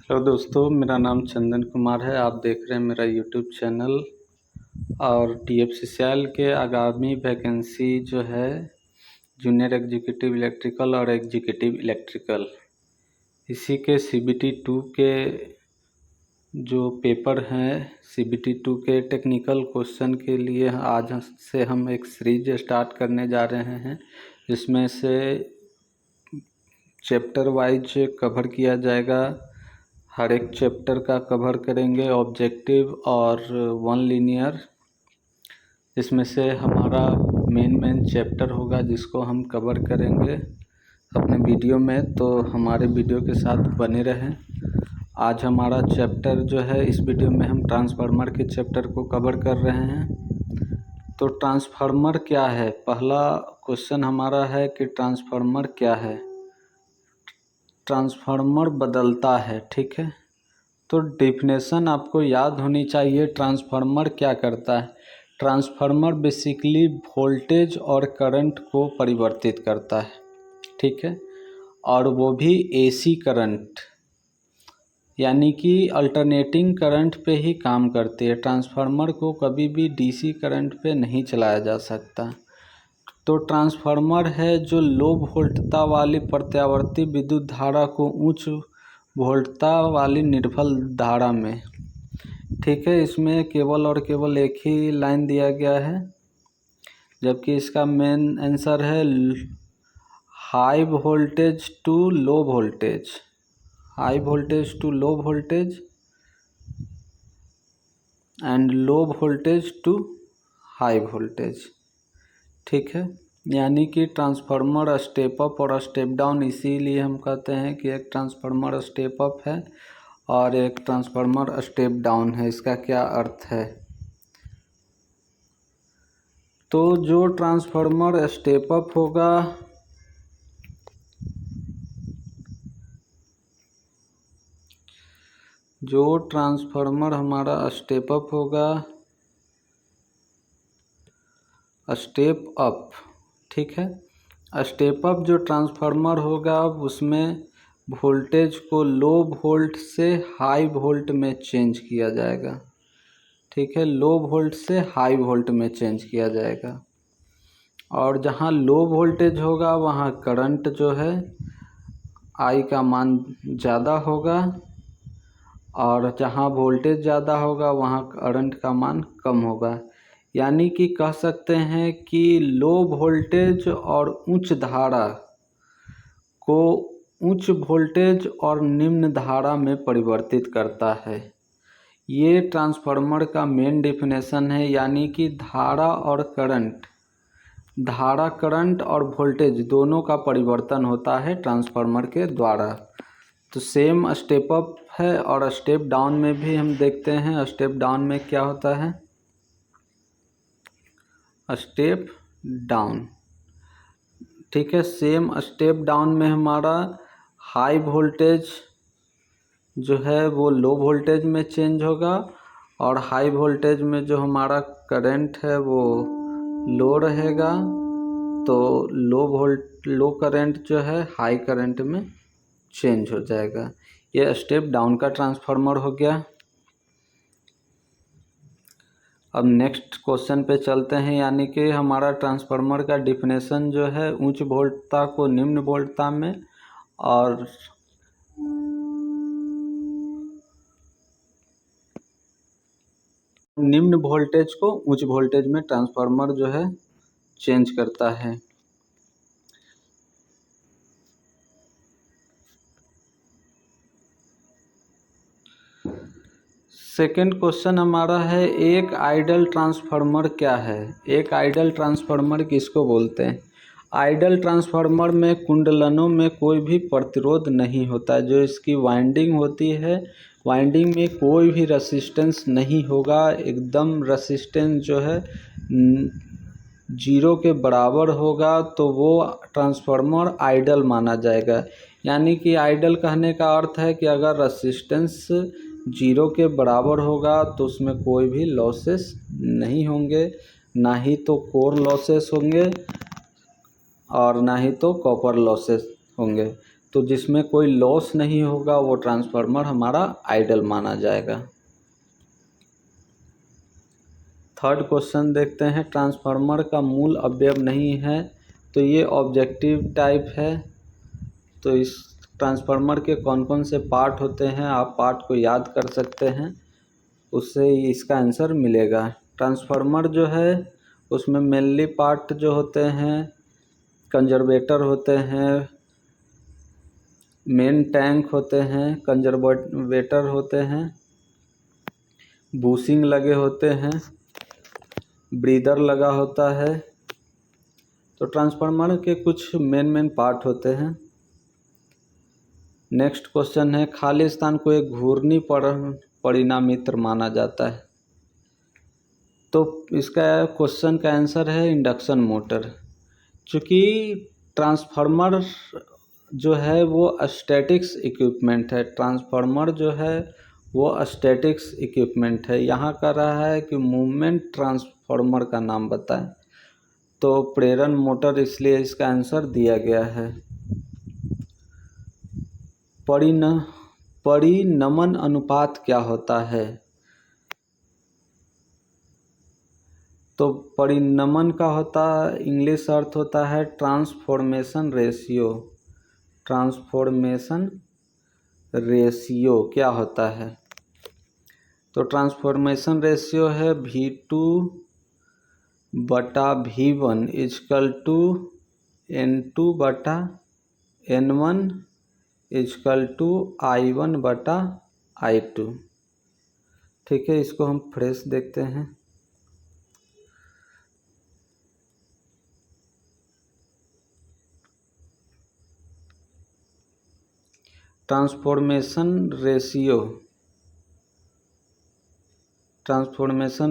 Hello दोस्तों, मेरा नाम चंदन कुमार है। आप देख रहे हैं मेरा यूट्यूब चैनल। और DFCCIL के आगामी वैकेंसी जो है जूनियर एग्जीक्यूटिव इलेक्ट्रिकल और एग्जीक्यूटिव इलेक्ट्रिकल, इसी के CBT 2 के जो पेपर हैं, CBT 2 के टेक्निकल क्वेश्चन के लिए आज से हम एक सीरीज स्टार्ट करने जा रहे हैं। जिसमें से चैप्टर वाइज कवर किया जाएगा। हर एक चैप्टर का कवर करेंगे, ऑब्जेक्टिव और वन लीनियर। इसमें से हमारा मेन चैप्टर होगा जिसको हम कवर करेंगे अपने वीडियो में, तो हमारे वीडियो के साथ बने रहें। आज हमारा चैप्टर जो है, इस वीडियो में हम ट्रांसफार्मर के चैप्टर को कवर कर रहे हैं। तो ट्रांसफार्मर क्या है, पहला क्वेश्चन हमारा है कि ट्रांसफार्मर क्या है। ट्रांसफार्मर बदलता है, ठीक है। तो डेफिनेशन आपको याद होनी चाहिए। ट्रांसफार्मर क्या करता है? ट्रांसफार्मर बेसिकली वोल्टेज और करंट को परिवर्तित करता है, ठीक है। और वो भी AC करंट, यानी कि अल्टरनेटिंग करंट पे ही काम करती है। ट्रांसफार्मर को कभी भी DC करंट पे नहीं चलाया जा सकता। तो ट्रांसफार्मर है जो लो वोल्टता वाली प्रत्यावर्ती विद्युत धारा को उच्च वोल्टता वाली निर्भर धारा में, ठीक है। इसमें केवल और केवल एक ही लाइन दिया गया है, जबकि इसका मेन आंसर है high voltage to low voltage, high voltage to low voltage and low voltage to high voltage, ठीक है। यानी कि ट्रांसफार्मर स्टेप अप और स्टेप डाउन, इसीलिए हम कहते हैं कि एक ट्रांसफार्मर स्टेप अप है और एक ट्रांसफार्मर स्टेप डाउन है। इसका क्या अर्थ है? तो जो ट्रांसफार्मर स्टेप अप होगा, जो ट्रांसफार्मर हमारा स्टेप अप होगा, स्टेप अप, ठीक है। स्टेप अप जो ट्रांसफार्मर होगा उसमें वोल्टेज को लो वोल्ट से हाई वोल्ट में चेंज किया जाएगा, ठीक है। लो वोल्ट से हाई वोल्ट में चेंज किया जाएगा। और जहाँ लो वोल्टेज होगा वहाँ करंट जो है I का मान ज़्यादा होगा, और जहाँ वोल्टेज ज़्यादा होगा वहाँ करंट का मान कम होगा। यानी कि कह सकते हैं कि लो वोल्टेज और उच्च धारा को उच्च वोल्टेज और निम्न धारा में परिवर्तित करता है। ये ट्रांसफार्मर का मेन डेफिनेशन है। यानी कि धारा करंट और वोल्टेज दोनों का परिवर्तन होता है ट्रांसफार्मर के द्वारा। तो सेम स्टेप अप है, और स्टेप डाउन में भी हम देखते हैं। स्टेप डाउन में क्या होता है? स्टेप डाउन, ठीक है। सेम स्टेप डाउन में हमारा हाई वोल्टेज जो है वो लो वोल्टेज में चेंज होगा, और हाई वोल्टेज में जो हमारा करंट है वो लो रहेगा। तो लो करंट जो है हाई करंट में चेंज हो जाएगा। ये स्टेप डाउन का ट्रांसफार्मर हो गया। अब नेक्स्ट क्वेश्चन पे चलते हैं। यानी कि हमारा ट्रांसफार्मर का डिफिनेशन जो है, उच्च वोल्टता को निम्न वोल्टता में और निम्न वोल्टेज को उच्च वोल्टेज में ट्रांसफार्मर जो है चेंज करता है। सेकेंड क्वेश्चन हमारा है, एक आइडल ट्रांसफार्मर क्या है? एक आइडल ट्रांसफार्मर किसको बोलते हैं? आइडल ट्रांसफार्मर में कुंडलनों में कोई भी प्रतिरोध नहीं होता। जो इसकी वाइंडिंग होती है, वाइंडिंग में कोई भी रेसिस्टेंस नहीं होगा। एकदम रेसिस्टेंस जो है 0 के बराबर होगा, तो वो ट्रांसफार्मर आइडल माना जाएगा। यानी कि आइडल कहने का अर्थ है कि अगर रेसिस्टेंस 0 के बराबर होगा तो उसमें कोई भी लॉसेस नहीं होंगे, ना ही तो कोर लॉसेस होंगे और ना ही तो कॉपर लॉसेस होंगे। तो जिसमें कोई लॉस नहीं होगा वो ट्रांसफार्मर हमारा आइडल माना जाएगा। थर्ड क्वेश्चन देखते हैं, ट्रांसफार्मर का मूल अवयव नहीं है, तो ये ऑब्जेक्टिव टाइप है। तो इस ट्रांसफार्मर के कौन कौन से पार्ट होते हैं, आप पार्ट को याद कर सकते हैं, उससे इसका आंसर मिलेगा। ट्रांसफार्मर जो है उसमें मेनली पार्ट जो होते हैं, कंजर्वेटर होते हैं, मेन टैंक होते हैं, कंजर्वेटर होते हैं, बूशिंग लगे होते हैं, ब्रीदर लगा होता है। तो ट्रांसफार्मर के कुछ मेन पार्ट होते हैं। नेक्स्ट क्वेश्चन है, खाली स्थान को एक घूर्णी परिणामित्र माना जाता है। तो इसका क्वेश्चन का आंसर है इंडक्शन मोटर। चूँकि ट्रांसफार्मर जो है वो स्टैटिक्स इक्विपमेंट है, ट्रांसफार्मर जो है वो स्टैटिक्स इक्विपमेंट है। यहाँ कर रहा है कि मूवमेंट ट्रांसफार्मर का नाम बताएं, तो प्रेरण मोटर, इसलिए इसका आंसर दिया गया है। परिनमन अनुपात क्या होता है? तो परिनमन का इंग्लिश अर्थ होता है ट्रांसफॉर्मेशन रेशियो। ट्रांसफॉर्मेशन रेशियो क्या होता है? तो ट्रांसफॉर्मेशन रेशियो है V2/V1 = N2/N1 = I1/I2। ठीक है, इसको हम फ्रेश देखते हैं। ट्रांसफॉर्मेशन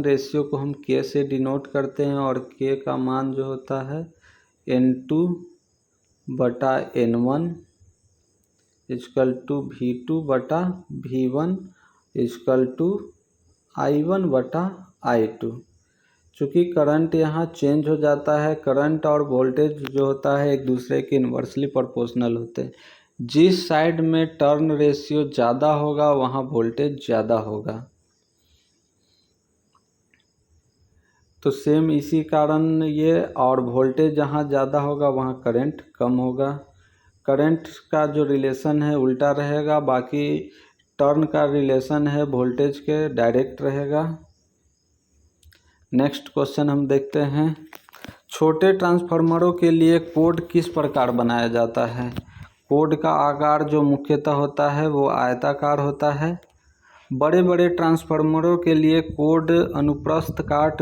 रेशियो को हम K से डिनोट करते हैं, और K का मान जो होता है N2/N1 = V2/V1 = I1/I2। चूँकि करंट यहाँ चेंज हो जाता है, करंट और वोल्टेज जो होता है एक दूसरे के इन्वर्सली प्रोपोर्शनल होते हैं। जिस साइड में टर्न रेशियो ज़्यादा होगा वहाँ वोल्टेज ज़्यादा होगा। तो सेम इसी कारण ये, और वोल्टेज जहाँ ज़्यादा होगा वहाँ करंट कम होगा। करंट का जो रिलेशन है उल्टा रहेगा, बाकी टर्न का रिलेशन है वोल्टेज के डायरेक्ट रहेगा। नेक्स्ट क्वेश्चन हम देखते हैं, छोटे ट्रांसफार्मरों के लिए कोड किस प्रकार बनाया जाता है? कोड का आकार जो मुख्यतः होता है वो आयताकार होता है। बड़े बड़े ट्रांसफार्मरों के लिए कोड अनुप्रस्थ काट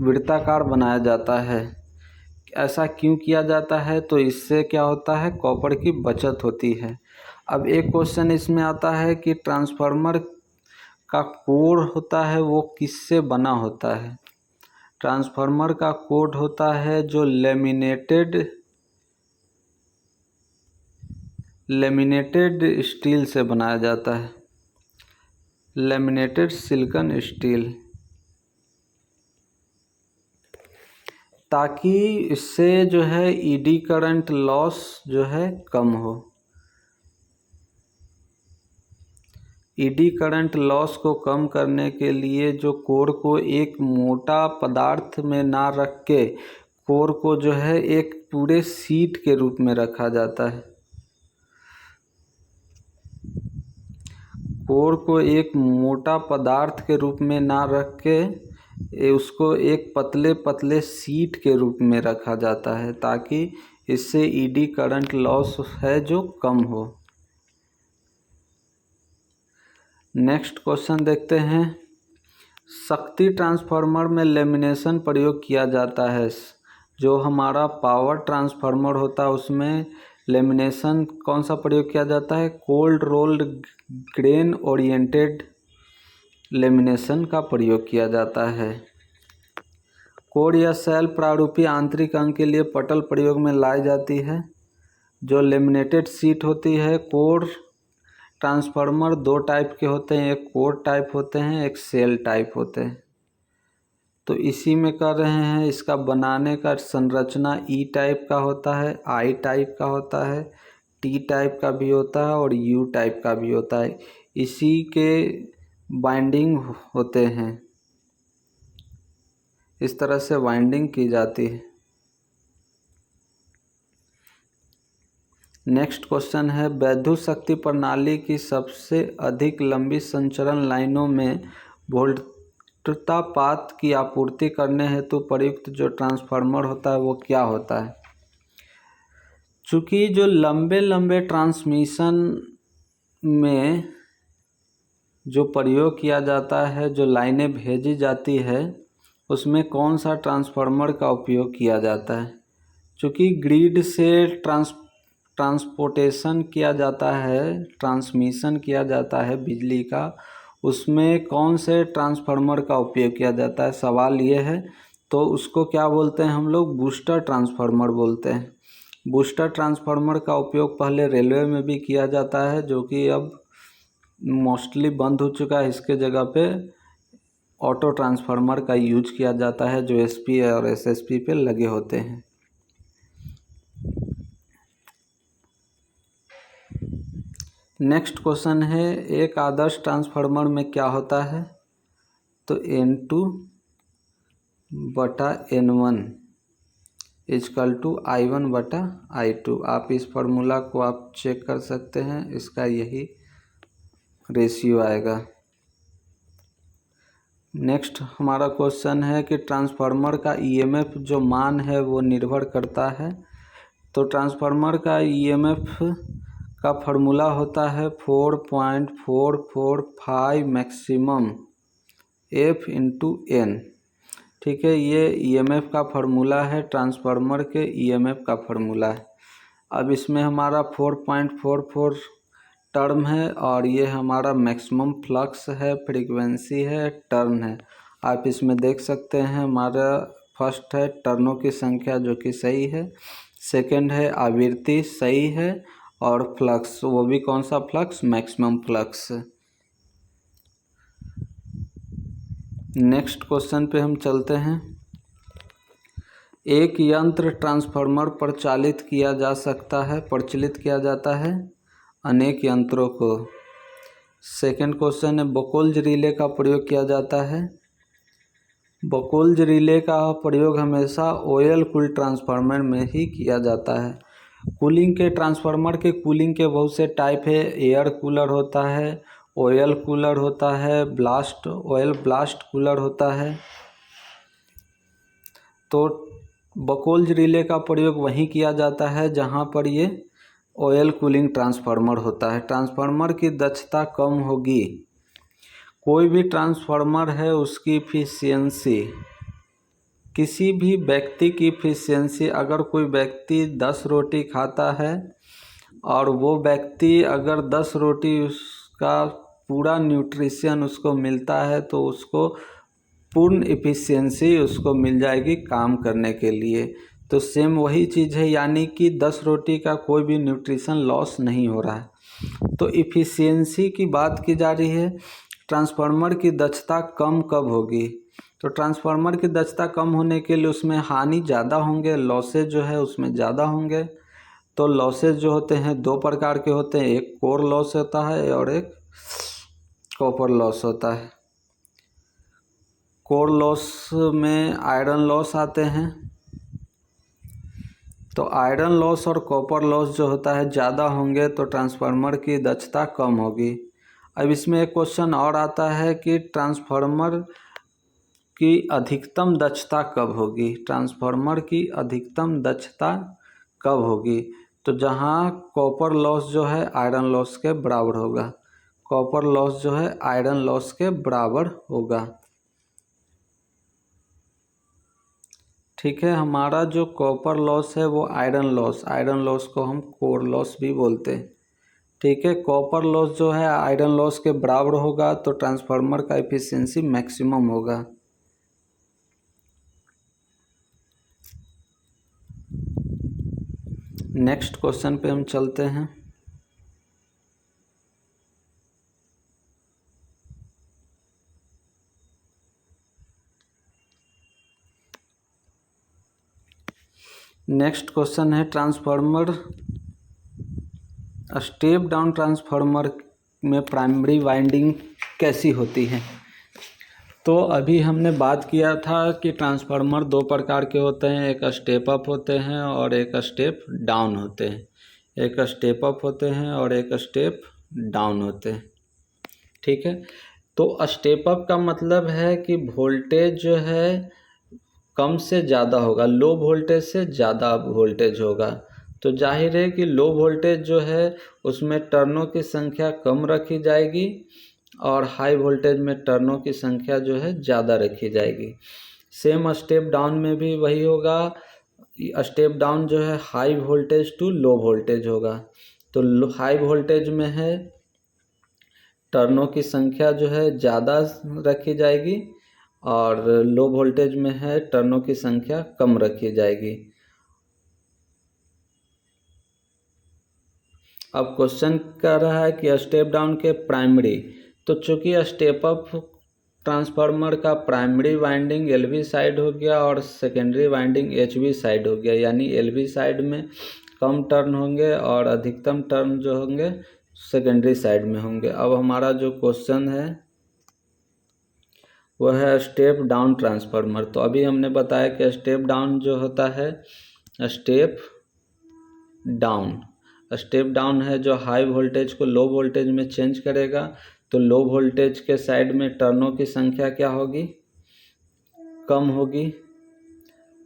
वृत्ताकार बनाया जाता है। ऐसा क्यों किया जाता है? तो इससे क्या होता है, कॉपर की बचत होती है। अब एक क्वेश्चन इसमें आता है कि ट्रांसफार्मर का कोर होता है वो किससे बना होता है? ट्रांसफार्मर का कोड होता है जो लेमिनेटेड स्टील से बनाया जाता है, लेमिनेटेड सिलिकॉन स्टील, ताकि इससे जो है ईडी करंट लॉस जो है कम हो। ईडी करंट लॉस को कम करने के लिए जो कोर को एक मोटा पदार्थ में ना रख के कोर को जो है एक पूरे शीट के रूप में रखा जाता है। कोर को एक मोटा पदार्थ के रूप में ना रख के उसको एक पतले पतले शीट के रूप में रखा जाता है, ताकि इससे ईडी करंट लॉस है जो कम हो। नेक्स्ट क्वेश्चन देखते हैं, शक्ति ट्रांसफार्मर में लेमिनेशन प्रयोग किया जाता है। जो हमारा पावर ट्रांसफार्मर होता है उसमें लेमिनेशन कौन सा प्रयोग किया जाता है? Cold rolled grain oriented lamination का प्रयोग किया जाता है। कोर या सेल प्रारूपी आंतरिक अंग के लिए पटल प्रयोग में लाई जाती है। जो लेमिनेटेड शीट होती है, कोर ट्रांसफार्मर दो टाइप के होते हैं, एक कोर टाइप होते हैं, एक सेल टाइप होते हैं। तो इसी में कर रहे हैं, इसका बनाने का संरचना ई टाइप का होता है, आई टाइप का होता है, टी टाइप का भी होता है और यू टाइप का भी होता है। इसी के बाइंडिंग होते हैं, इस तरह से बाइंडिंग की जाती है। नेक्स्ट क्वेश्चन है, वैद्युत शक्ति प्रणाली की सबसे अधिक लंबी संचरण लाइनों में वोल्टतापात की आपूर्ति करने हेतु प्रयुक्त जो ट्रांसफार्मर होता है वो क्या होता है? चूँकि जो लंबे लंबे ट्रांसमिशन में जो प्रयोग किया जाता है, जो लाइनें भेजी जाती है, उसमें कौन सा ट्रांसफार्मर का उपयोग किया जाता है? चूँकि ग्रिड से ट्रांसपोर्टेशन किया जाता है, ट्रांसमिशन किया जाता है बिजली का, उसमें कौन से ट्रांसफार्मर का उपयोग किया जाता है, सवाल ये है। तो उसको क्या बोलते हैं हम लोग? बूस्टर ट्रांसफार्मर बोलते हैं। बूस्टर ट्रांसफार्मर का उपयोग पहले रेलवे में भी किया जाता है, जो कि अब मोस्टली बंद हो चुका है। इसके जगह पे ऑटो ट्रांसफार्मर का यूज किया जाता है, जो एसपी और एसएसपी पे लगे होते हैं। नेक्स्ट क्वेश्चन है, एक आदर्श ट्रांसफार्मर में क्या होता है? तो N2 बटा N1 इजकल टू I1 बटा I2। आप इस फार्मूला को आप चेक कर सकते हैं, इसका यही रेशियो आएगा। नेक्स्ट हमारा क्वेश्चन है कि ट्रांसफार्मर का ईएमएफ जो मान है वो निर्भर करता है। तो ट्रांसफार्मर का ईएमएफ का फार्मूला होता है 4.445 मैक्सिमम F इंटू एन। ठीक है, ये ईएमएफ का फार्मूला है, ट्रांसफार्मर के ईएमएफ का फार्मूला है। अब इसमें हमारा 4.44 टर्म है और ये हमारा मैक्सिमम फ्लक्स है, फ्रीक्वेंसी है, टर्न है। आप इसमें देख सकते हैं, हमारा फर्स्ट है टर्नों की संख्या जो कि सही है, सेकंड है आवृत्ति सही है, और फ्लक्स, वो भी कौन सा flux? Maximum flux. Next question पे हम चलते हैं। एक यंत्र ट्रांसफार्मर प्रचलित किया जाता है अनेक यंत्रों को। सेकंड क्वेश्चन है, बकोल्ज रिले का प्रयोग किया जाता है। बकोल्ज रिले का प्रयोग हमेशा ऑयल कूल्ड ट्रांसफार्मर में ही किया जाता है। कूलिंग के ट्रांसफार्मर के कूलिंग के बहुत से टाइप है। एयर कूलर होता है, ऑयल कूलर होता है, ऑयल ब्लास्ट कूलर होता है। तो बकोल्ज रिले का प्रयोग वहीं किया जाता है जहां पर ये ऑयल कूलिंग ट्रांसफार्मर होता है। ट्रांसफार्मर की दक्षता कम होगी। कोई भी ट्रांसफार्मर है उसकी इफिशियंसी, किसी भी व्यक्ति की इफिशियंसी, अगर कोई व्यक्ति 10 रोटी खाता है और वो व्यक्ति अगर 10 रोटी उसका पूरा न्यूट्रिशन उसको मिलता है, तो उसको पूर्ण इफिशियंसी उसको मिल जाएगी काम करने के लिए। तो सेम वही चीज़ है, यानी कि 10 रोटी का कोई भी न्यूट्रिशन लॉस नहीं हो रहा है। तो इफिशियंसी की बात की जा रही है। ट्रांसफार्मर की दक्षता कम कब होगी? तो ट्रांसफार्मर की दक्षता कम होने के लिए उसमें हानि ज़्यादा होंगे, लॉसेज जो है उसमें ज़्यादा होंगे। तो लॉसेज जो होते हैं दो प्रकार के होते हैं, एक कोर लॉस होता है और एक कॉपर लॉस होता है। कोर लॉस में आयरन लॉस आते हैं। तो आयरन लॉस और कॉपर लॉस जो होता है ज़्यादा होंगे तो ट्रांसफार्मर की दक्षता कम होगी। अब इसमें एक क्वेश्चन और आता है कि ट्रांसफार्मर की अधिकतम दक्षता कब होगी? ट्रांसफार्मर की अधिकतम दक्षता कब होगी? तो जहाँ कॉपर लॉस जो है आयरन लॉस के बराबर होगा। कॉपर लॉस जो है आयरन लॉस के बराबर होगा। ठीक है, हमारा जो कॉपर लॉस है वो आयरन लॉस को हम कोर लॉस भी बोलते हैं। ठीक है, कॉपर लॉस जो है आयरन लॉस के बराबर होगा तो ट्रांसफार्मर का एफिशिएंसी मैक्सिमम होगा। नेक्स्ट क्वेश्चन पे हम चलते हैं। नेक्स्ट क्वेश्चन है, ट्रांसफार्मर स्टेप डाउन ट्रांसफार्मर में प्राइमरी वाइंडिंग कैसी होती है? तो अभी हमने बात किया था कि ट्रांसफार्मर दो प्रकार के होते हैं, एक स्टेप अप होते हैं और एक स्टेप डाउन होते हैं। एक स्टेप अप होते हैं और एक स्टेप डाउन होते हैं, ठीक है। तो स्टेप अप का मतलब है कि वोल्टेज जो है कम से ज़्यादा होगा, लो वोल्टेज से ज़्यादा वोल्टेज होगा। तो जाहिर है कि लो वोल्टेज जो है उसमें टर्नों की संख्या कम रखी जाएगी और हाई वोल्टेज में टर्नों की संख्या जो है ज़्यादा रखी जाएगी। सेम स्टेप डाउन में भी वही होगा। स्टेप डाउन जो है high voltage to low voltage होगा। तो हाई वोल्टेज में है टर्नों की संख्या जो है ज़्यादा रखी जाएगी और लो वोल्टेज में है टर्नों की संख्या कम रखी जाएगी। अब क्वेश्चन कर रहा है कि स्टेप डाउन के प्राइमरी, तो चूंकि स्टेप अप ट्रांसफार्मर का प्राइमरी वाइंडिंग एलवी साइड हो गया और सेकेंडरी वाइंडिंग एचवी साइड हो गया, यानी एलवी साइड में कम टर्न होंगे और अधिकतम टर्न जो होंगे सेकेंडरी साइड में होंगे। अब हमारा जो क्वेश्चन है वह है स्टेप डाउन ट्रांसफार्मर। तो अभी हमने बताया कि स्टेप डाउन जो होता है स्टेप डाउन है जो हाई वोल्टेज को लो वोल्टेज में चेंज करेगा। तो लो वोल्टेज के साइड में टर्नों की संख्या क्या होगी? कम होगी।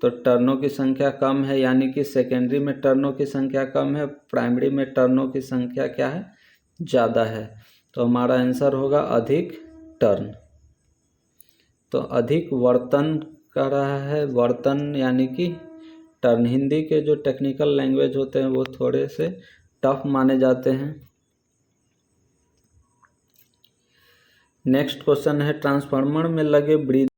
तो टर्नों की संख्या कम है यानी कि सेकेंडरी में टर्नों की संख्या कम है, प्राइमरी में टर्नों की संख्या क्या है? ज़्यादा है। तो हमारा आंसर होगा अधिक टर्न। तो अधिक वर्तन कर रहा है, वर्तन यानी कि टर्न। हिंदी के जो टेक्निकल लैंग्वेज होते हैं वो थोड़े से टफ माने जाते हैं। नेक्स्ट क्वेश्चन है ट्रांसफार्मर में लगे ब्रीदर